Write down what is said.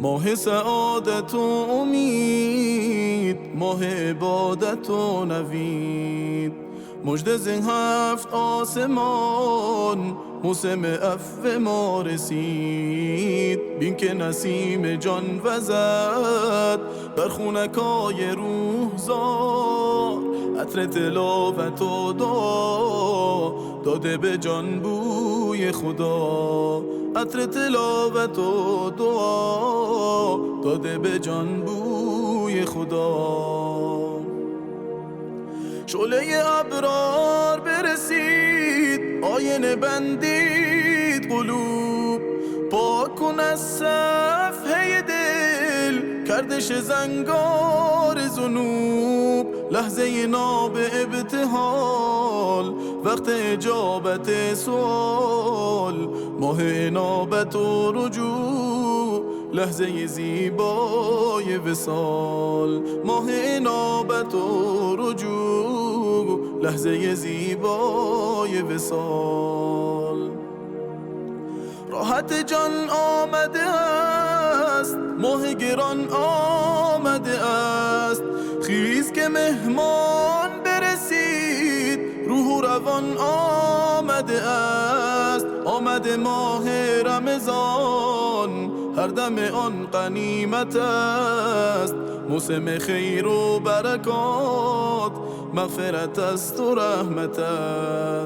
ماه سعادت و امید، ماه عبادت و نوید. مژده ز هفت آسمان، موسم عفو ما رسید. بین که نسیم جان وزد بر خونکای روحزار. عطر تلاوت و دعا داده به جان بوی خدا. عطر تلاوت و دعا داده به جان بوی خدا. شعله ابرار برسید، آینه بندید قلوب. پاک کن از صفحه دل، کردش زنگار ذنوب. لحظه ناب ابتهال، وقت اجابت سوال. ماه انابت و رجوع، لحظه زیبای وصال. ماه انابت و رجوع، لحظه زیبای وصال. راحت جان آمده است، ماه گران آمده است. خیز که مهمان برسید، روح و روان آمده است. آمده ماه رمضان، هر دم آن غنیمت است. موسم خیر و برکات، مغفرت است و رحمت است.